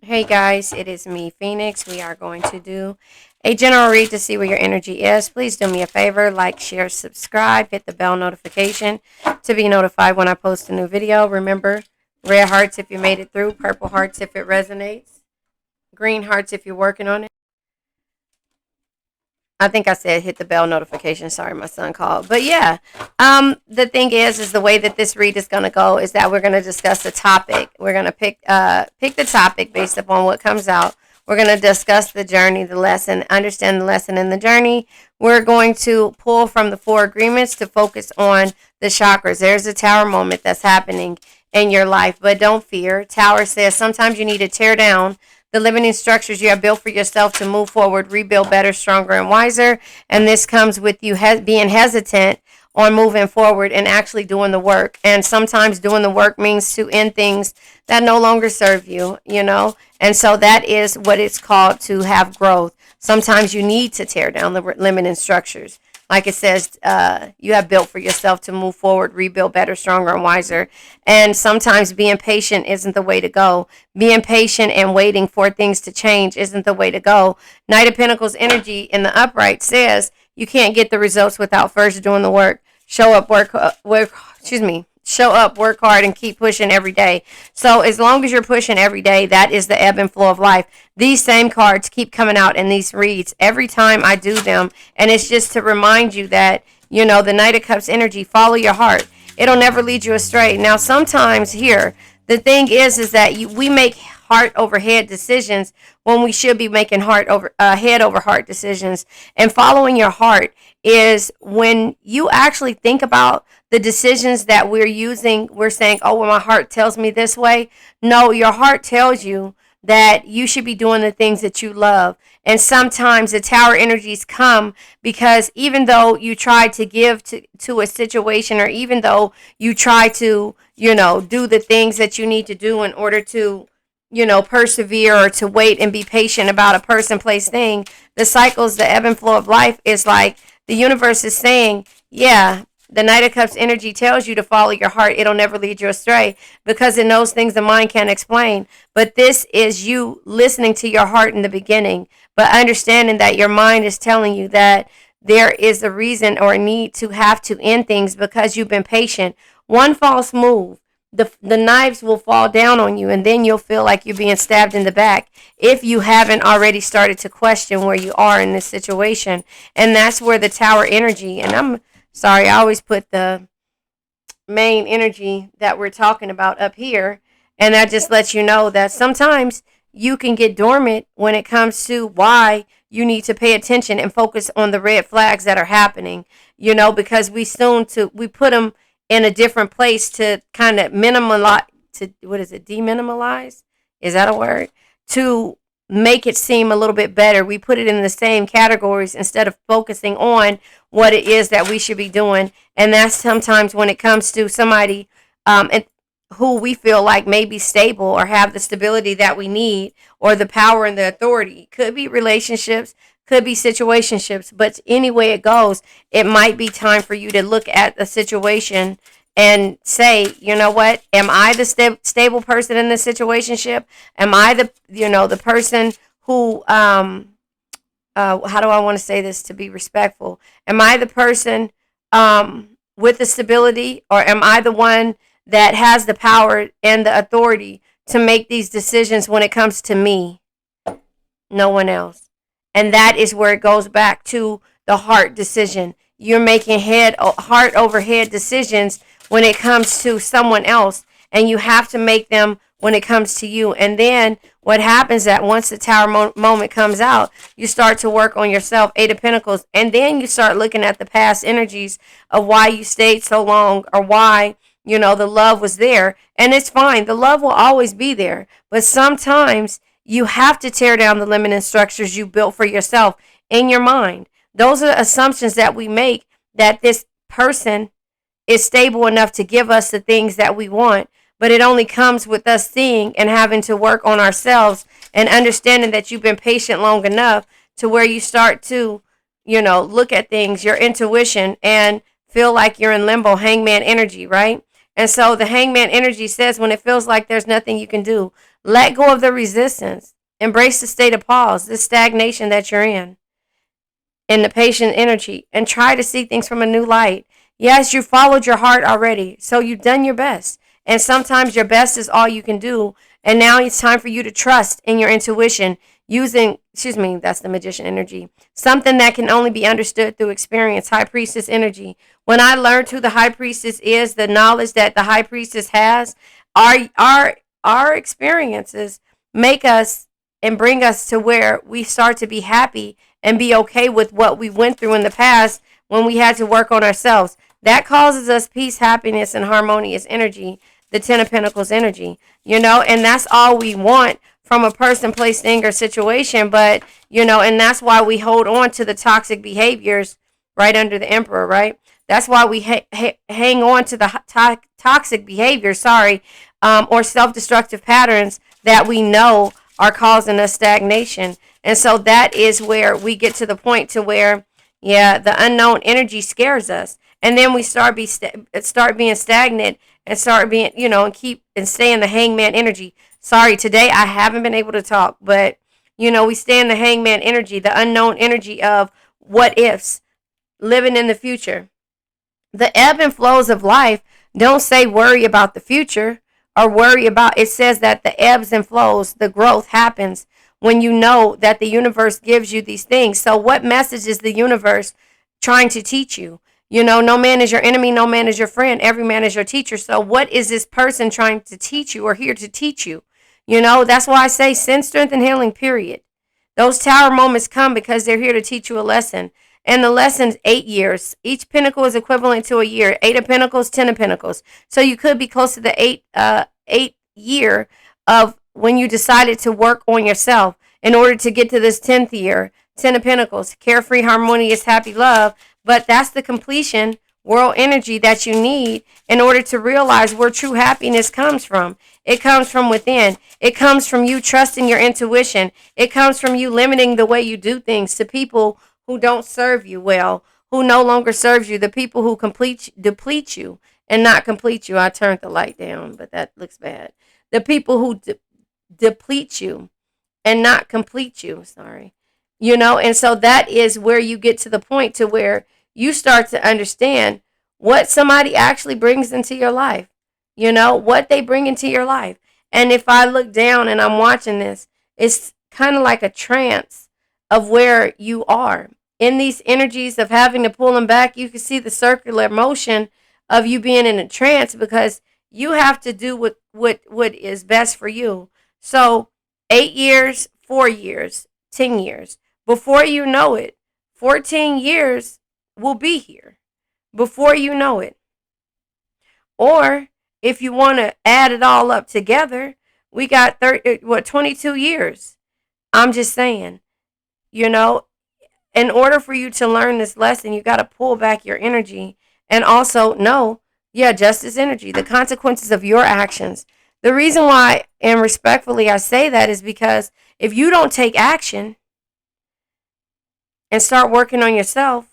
Hey guys, it is me, Phoenix. We are going to do a general read to see where your energy is. Please do me a favor, like, share, subscribe, hit the bell notification to be notified when I post a new video. Remember, red hearts if you made it through, purple hearts if it resonates, green hearts if you're working on it. I think I said hit the bell notification. Sorry, my son called. But yeah, the thing is the way that this read is going to go is that we're going to discuss a topic. We're going to pick the topic based upon what comes out. We're going to discuss the journey, the lesson, understand the lesson in the journey. We're going to pull from the four agreements to focus on the chakras. There's a tower moment that's happening in your life, but don't fear. Tower says sometimes you need to tear down the limiting structures you have built for yourself to move forward, rebuild better, stronger, and wiser. And this comes with you being hesitant on moving forward and actually doing the work. And sometimes doing the work means to end things that no longer serve you, you know? And so that is what it's called to have growth. Sometimes you need to tear down the limiting structures. Like it says, you have built for yourself to move forward, rebuild better, stronger, and wiser. And sometimes being patient isn't the way to go. Being patient and waiting for things to change isn't the way to go. Knight of Pentacles energy in the upright says you can't get the results without first doing the work. Show up, show up, work hard, and keep pushing every day. So as long as you're pushing every day, that is the ebb and flow of life. These same cards keep coming out in these reads every time I do them. And it's just to remind you that, you know, the Knight of Cups energy, follow your heart. It'll never lead you astray. Now, sometimes here, the thing is that we make heart over head decisions when we should be making head over heart decisions. And following your heart is when you actually think about the decisions that we're using. We're saying, oh, well, my heart tells me this way. No, your heart tells you that you should be doing the things that you love. And sometimes the tower energies come because even though you try to give to a situation, or even though you try to, you know, do the things that you need to do in order to, you know, persevere or to wait and be patient about a person, place, thing, the cycles, the ebb and flow of life is like the universe is saying, yeah, the Knight of Cups energy tells you to follow your heart. It'll never lead you astray because it knows things the mind can't explain. But this is you listening to your heart in the beginning, but understanding that your mind is telling you that there is a reason or a need to have to end things because you've been patient. One false move, the knives will fall down on you, and then you'll feel like you're being stabbed in the back if you haven't already started to question where you are in this situation. And that's where the tower energy, and I'm sorry, I always put the main energy that we're talking about up here, and that just lets you know that sometimes you can get dormant when it comes to why you need to pay attention and focus on the red flags that are happening, you know, because we put them in a different place to kind of minimize, to what is it, deminimalize, is that a word, to make it seem a little bit better. We put it in the same categories instead of focusing on what it is that we should be doing. And that's sometimes when it comes to somebody who we feel like may be stable or have the stability that we need, or the power and the authority. Could be relationships, could be situationships, but any way it goes, it might be time for you to look at the situation and say, you know what, am I the stable person in this situationship? Am I the person who, how do I want to say this to be respectful? Am I the person with the stability, or am I the one that has the power and the authority to make these decisions when it comes to me? No one else. And that is where it goes back to the heart decision. You're making heart over head decisions when it comes to someone else, and you have to make them when it comes to you. And then what happens that once the tower moment comes out, you start to work on yourself, Eight of Pentacles, and then you start looking at the past energies of why you stayed so long, or why, you know, the love was there. And it's fine. The love will always be there. But sometimes you have to tear down the limiting structures you built for yourself in your mind. Those are assumptions that we make, that this person is stable enough to give us the things that we want. But it only comes with us seeing and having to work on ourselves and understanding that you've been patient long enough to where you start to, you know, look at things, your intuition, and feel like you're in limbo, hangman energy, right? And so the hangman energy says when it feels like there's nothing you can do, let go of the resistance. Embrace the state of pause, this stagnation that you're in the patient energy, and try to see things from a new light. Yes, you followed your heart already, so you've done your best. And sometimes your best is all you can do. And now it's time for you to trust in your intuition using, that's the magician energy, something that can only be understood through experience, high priestess energy. When I learned who the high priestess is, the knowledge that the high priestess has, our experiences make us and bring us to where we start to be happy and be okay with what we went through in the past when we had to work on ourselves. That causes us peace, happiness, and harmonious energy, the Ten of Pentacles energy, and that's all we want from a person, place, thing, or situation. But, and that's why we hold on to the toxic behaviors right under the Emperor, right? That's why we hang on to the toxic behaviors, or self-destructive patterns that we know are causing us stagnation. And so that is where we get to the point to where, the unknown energy scares us. And then we start being stagnant and start being, and stay in the hangman energy. Sorry, today I haven't been able to talk, but, we stay in the hangman energy, the unknown energy of what ifs, living in the future. The ebb and flows of life don't say worry about the future or worry about, it says that the ebbs and flows, the growth happens when you know that the universe gives you these things. So what message is the universe trying to teach you? No man is your enemy, no man is your friend, every man is your teacher. So what is this person trying to teach you or here to teach you? That's why I say send strength and healing, period. Those tower moments come because they're here to teach you a lesson. And the lesson's 8 years. Each pentacle is equivalent to a year. 8 of Pentacles, 10 of Pentacles. So you could be close to the eight year of when you decided to work on yourself in order to get to this 10th year. 10 of Pentacles, carefree, harmonious, happy love. But that's the completion, world energy that you need in order to realize where true happiness comes from. It comes from within. It comes from you trusting your intuition. It comes from you limiting the way you do things to people who don't serve you well, who no longer serves you, the people who deplete you and not complete you. I turned the light down, but that looks bad. The people who deplete you and not complete you, and so that is where you get to the point to where you start to understand what somebody actually brings into your life, what they bring into your life. And if I look down and I'm watching this, it's kind of like a trance of where you are. In these energies of having to pull them back, you can see the circular motion of you being in a trance because you have to do what is best for you. So 8 years, 4 years, 10 years. Before you know it, 14 years will be here. Before you know it. Or if you want to add it all up together, we got 22 years. I'm just saying, in order for you to learn this lesson, you got to pull back your energy and also know, justice energy, the consequences of your actions. The reason why, and respectfully I say that, is because if you don't take action and start working on yourself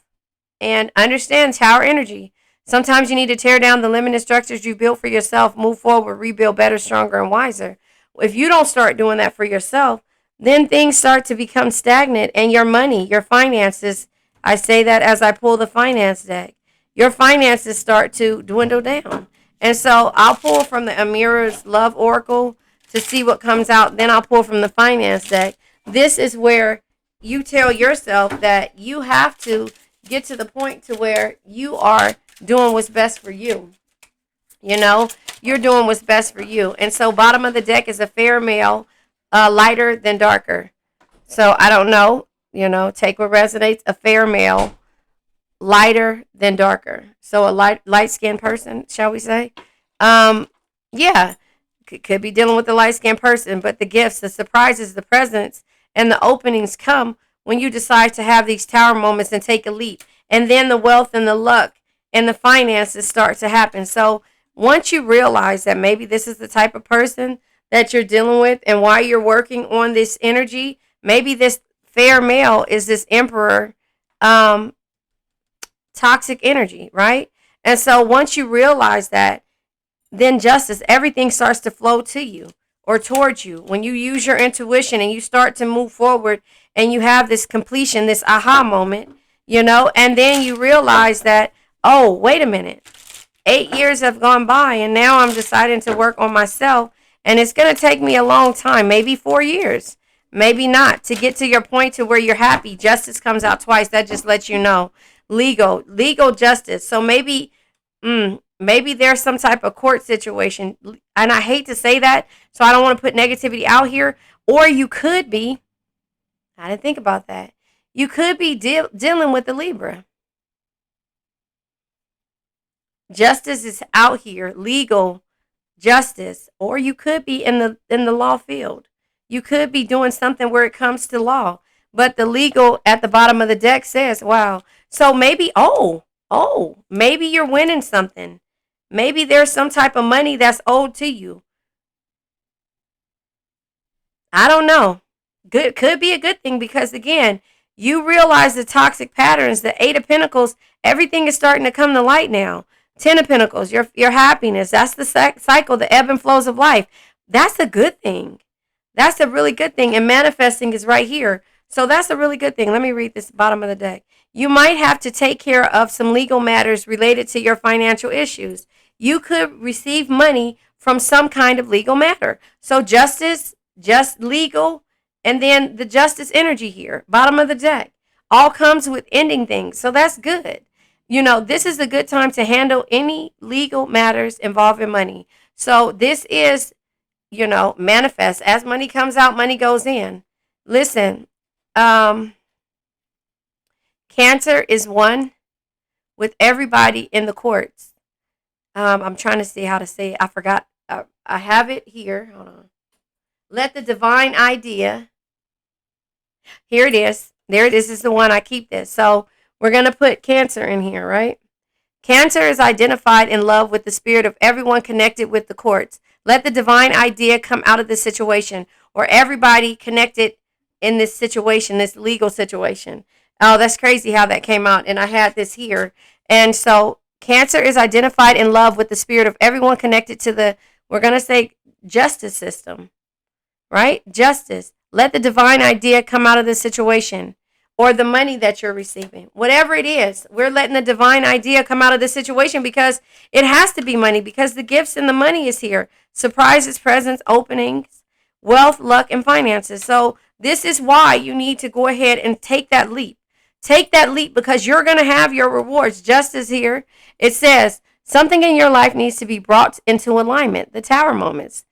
and understand tower energy, sometimes you need to tear down the limited structures you built for yourself, move forward, rebuild better, stronger, and wiser. If you don't start doing that for yourself, then things start to become stagnant, and your money, your finances, I say that as I pull the finance deck, your finances start to dwindle down. And so I'll pull from the Amira's Love Oracle to see what comes out. Then I'll pull from the finance deck. This is where you tell yourself that you have to get to the point to where you are doing what's best for you. You're doing what's best for you. And so bottom of the deck is a fair male, lighter than darker. So I don't know, take what resonates. A fair male, lighter than darker. So a light-skinned person, shall we say? Could be dealing with a light-skinned person, but the gifts, the surprises, the presents, and the openings come when you decide to have these tower moments and take a leap. And then the wealth and the luck and the finances start to happen. So once you realize that maybe this is the type of person that you're dealing with and why you're working on this energy, maybe this fair male is this emperor, toxic energy, right? And so once you realize that, then justice, everything starts to flow to you or towards you. When you use your intuition and you start to move forward and you have this completion, this aha moment, and then you realize that, oh, wait a minute. 8 years have gone by and now I'm deciding to work on myself, and it's going to take me a long time, maybe 4 years, maybe not, to get to your point to where you're happy. Justice comes out twice. That just lets you know. Legal justice. So maybe there's some type of court situation, and I hate to say that, so I don't want to put negativity out here. Or you could be, I didn't think about that, you could be dealing with the Libra. Justice is out here, legal justice, or you could be in the law field. You could be doing something where it comes to law, but the legal at the bottom of the deck says, wow. So maybe, maybe you're winning something. Maybe there's some type of money that's owed to you. I don't know. Good, could be a good thing, because again, you realize the toxic patterns, the Eight of Pentacles, everything is starting to come to light now. Ten of Pentacles, your happiness, that's the cycle, the ebb and flows of life. That's a good thing. That's a really good thing. And manifesting is right here. So that's a really good thing. Let me read this bottom of the deck. You might have to take care of some legal matters related to your financial issues. You could receive money from some kind of legal matter. So justice, just legal, and then the justice energy here, bottom of the deck, all comes with ending things. So that's good. This is a good time to handle any legal matters involving money. So this is, manifest. As money comes out, money goes in. Listen, Cancer is one with everybody in the courts. I'm trying to see how to say it. I forgot. I have it here. Hold on. Let the divine idea. Here it is. There it is. This is the one. I keep this. So we're going to put Cancer in here, right? Cancer is identified in love with the spirit of everyone connected with the courts. Let the divine idea come out of this situation, or everybody connected in this situation, this legal situation. Oh, that's crazy how that came out. And I had this here. And so Cancer is identified in love with the spirit of everyone connected to the, we're going to say, justice system, right? Justice. Let the divine idea come out of this situation, or the money that you're receiving. Whatever it is, we're letting the divine idea come out of this situation, because it has to be money, because the gifts and the money is here. Surprises, presents, openings, wealth, luck, and finances. So this is why you need to go ahead and take that leap. Take that leap, because you're going to have your rewards. Justice here. It says something in your life needs to be brought into alignment. The Tower moments.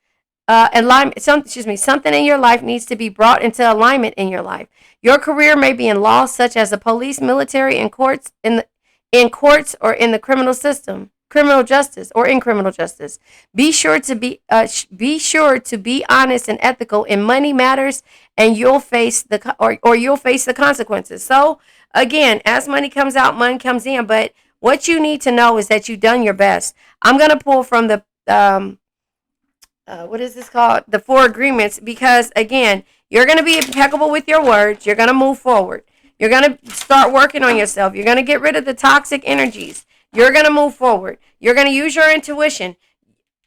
Something in your life needs to be brought into alignment in your life. Your career may be in law, such as the police, military, in courts, in courts, or in the criminal system, criminal justice, or in criminal justice. Be sure to be honest and ethical in money matters, and you'll face you'll face the consequences. So again, as money comes out, money comes in. But what you need to know is that you've done your best. I'm gonna pull from the what is this called? The Four Agreements, because again, you're going to be impeccable with your words. You're going to move forward. You're going to start working on yourself. You're going to get rid of the toxic energies. You're going to move forward. You're going to use your intuition.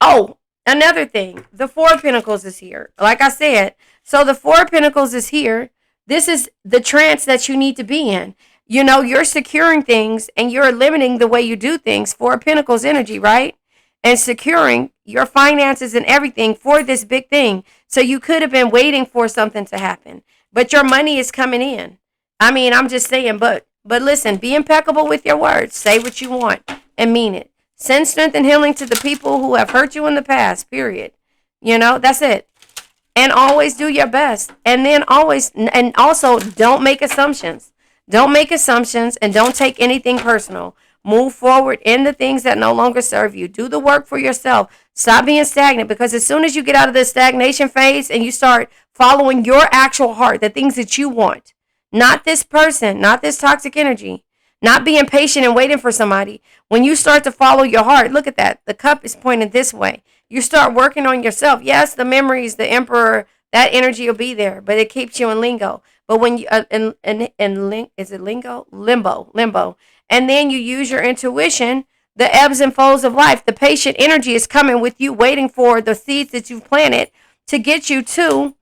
Oh, another thing, the Four of Pentacles is here. Like I said, so the Four of Pentacles is here. This is the trance that you need to be in. You're securing things and you're limiting the way you do things. Four of Pentacles energy, right? And securing your finances and everything for this big thing. So you could have been waiting for something to happen, but your money is coming in. I mean, I'm just saying, but listen, be impeccable with your words. Say what you want and mean it. Send strength and healing to the people who have hurt you in the past, period. That's it. And always do your best. And then also don't make assumptions. Don't make assumptions, and don't take anything personal. Move forward in the things that no longer serve you. Do the work for yourself. Stop being stagnant, because as soon as you get out of the stagnation phase and you start following your actual heart, the things that you want, not this person, not this toxic energy, not being patient and waiting for somebody. When you start to follow your heart, look at that. The cup is pointed this way. You start working on yourself. Yes, the memories, the emperor, that energy will be there, but it keeps you in lingo. But when you is it lingo? Limbo. And then you use your intuition the ebbs and flows of life. The patient energy is coming with you, waiting for the seeds that you've planted to get you to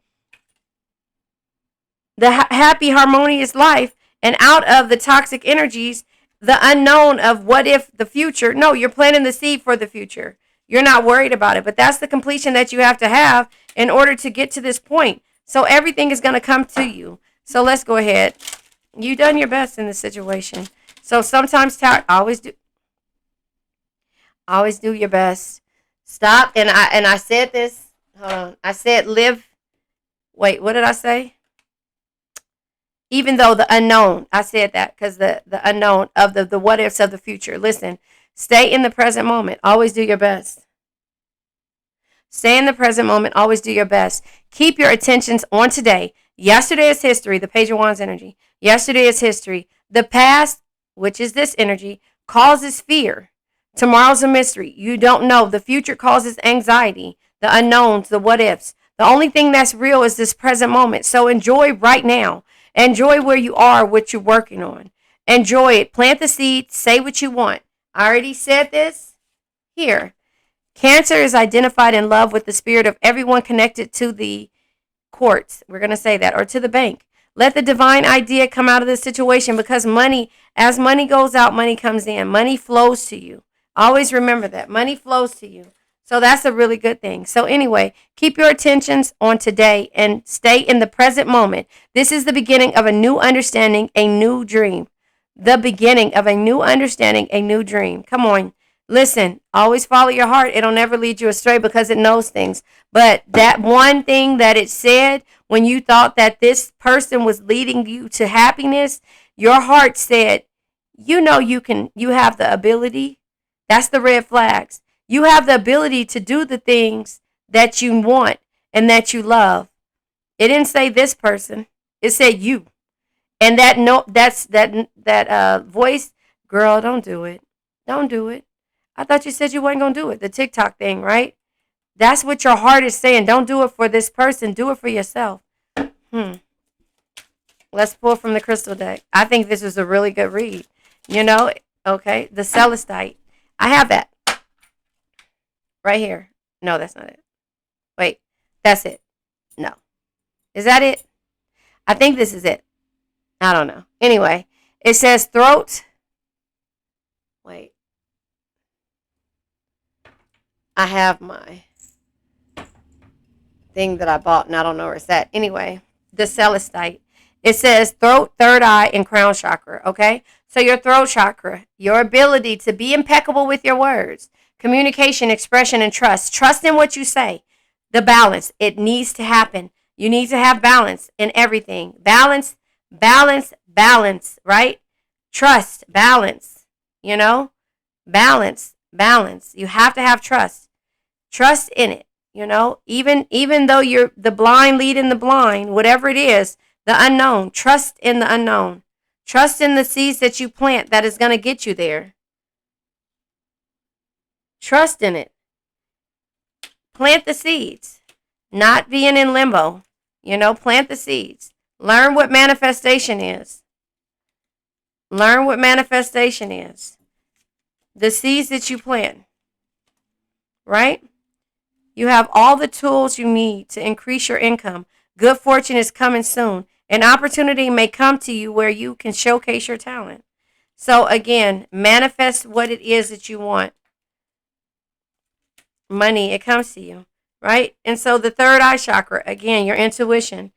the happy, harmonious life and out of the toxic energies, the unknown of what if the future. No, you're planting the seed for the future. You're not worried about it, but that's the completion that you have to have in order to get to this point. So everything is going to come to you. So let's go ahead. You've done your best in this situation. So sometimes always do your best. Stop. And I said this. Hold on. I said live. Wait, what did I say? Even though the unknown, I said that because the unknown of the what ifs of the future. Listen, stay in the present moment. Always do your best. Stay in the present moment. Always do your best. Keep your attentions on today. Yesterday is history, the Page of Wands energy. Yesterday is history. The past, which is this energy, causes fear. Tomorrow's a mystery. You don't know. The future causes anxiety, the unknowns, the what ifs. The only thing that's real is this present moment. So enjoy right now. Enjoy where you are, what you're working on. Enjoy it. Plant the seed. Say what you want. I already said this. Here. Cancer is identified in love with the spirit of everyone connected to the courts. We're going to say that. Or to the bank. Let the divine idea come out of this situation because money, as money goes out, money comes in. Money flows to you. Always remember that. Money flows to you. So that's a really good thing. So anyway, keep your attentions on today and stay in the present moment. This is the beginning of a new understanding, a new dream. The beginning of a new understanding, a new dream. Come on. Listen, always follow your heart. It'll never lead you astray because it knows things. But that one thing that it said when you thought that this person was leading you to happiness, your heart said, you know you have the ability. That's the red flags. You have the ability to do the things that you want and that you love. It didn't say this person. It said you. And that voice, girl, don't do it. Don't do it. I thought you said you weren't going to do it. The TikTok thing, right? That's what your heart is saying. Don't do it for this person. Do it for yourself. Let's pull from the crystal deck. I think this is a really good read. You know, okay, the Celestite. I have that. Right here. No, that's not it. Wait, that's it. No. Is that it? I think this is it. I don't know. Anyway, it says throat. Wait. I have my thing that I bought and I don't know where it's at. Anyway, the Celestite. It says throat, third eye, and crown chakra. Okay? So your throat chakra, your ability to be impeccable with your words. Communication, expression, and trust. Trust in what you say. The balance. It needs to happen. You need to have balance in everything. Balance, balance, balance, right? Trust, balance, you know? Balance, balance. You have to have trust. Trust in it, you know? Even though you're the blind leading the blind, whatever it is, the unknown. Trust in the unknown. Trust in the seeds that you plant that is going to get you there. Trust in it. Plant the seeds. Not being in limbo. You know, plant the seeds. Learn what manifestation is. Learn what manifestation is. The seeds that you plant. Right? You have all the tools you need to increase your income. Good fortune is coming soon. An opportunity may come to you where you can showcase your talent. So again, manifest what it is that you want. Money, it comes to you, right? And so the third eye chakra, again, your intuition,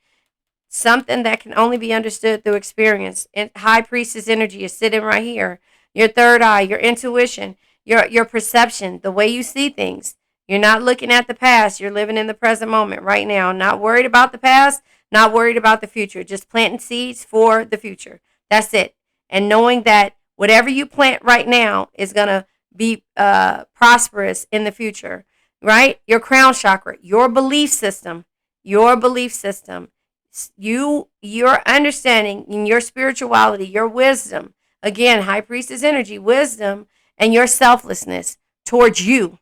something that can only be understood through experience. And high priestess energy is sitting right here. Your third eye, your intuition, your perception, the way you see things. You're not looking at the past. You're living in the present moment right now. Not worried about the past, not worried about the future. Just planting seeds for the future. That's it. And knowing that whatever you plant right now is going to be prosperous in the future, right? Your crown chakra, your belief system, your understanding and your spirituality, your wisdom, again, high priestess energy, wisdom, and your selflessness towards you,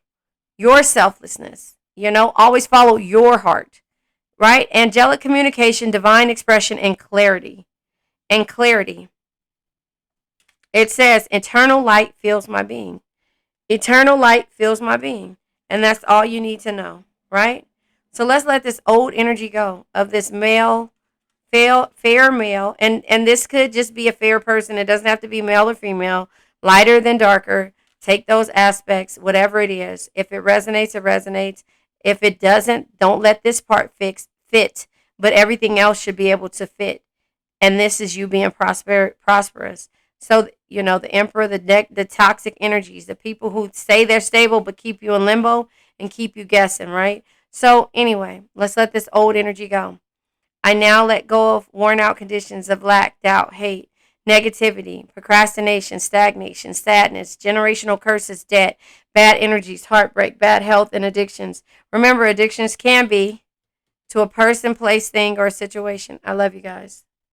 your selflessness, you know, always follow your heart, right? Angelic communication, divine expression, and clarity. It says, eternal light fills my being. Eternal light fills my being. And that's all you need to know, right? So let's let this old energy go of this male, fair male. And this could just be a fair person. It doesn't have to be male or female, lighter than darker. Take those aspects, whatever it is. If it resonates, it resonates. If it doesn't, don't let this part fit. But everything else should be able to fit, and this is you being prosperous. So the emperor, the toxic energies, the people who say they're stable but keep you in limbo and keep you guessing, right? So anyway, let's let this old energy go. I now let go of worn out conditions of lack, doubt, hate, negativity, procrastination, stagnation, sadness, generational curses, debt, bad energies, heartbreak, bad health, and addictions. Remember, addictions can be to a person, place, thing, or situation. I love you guys.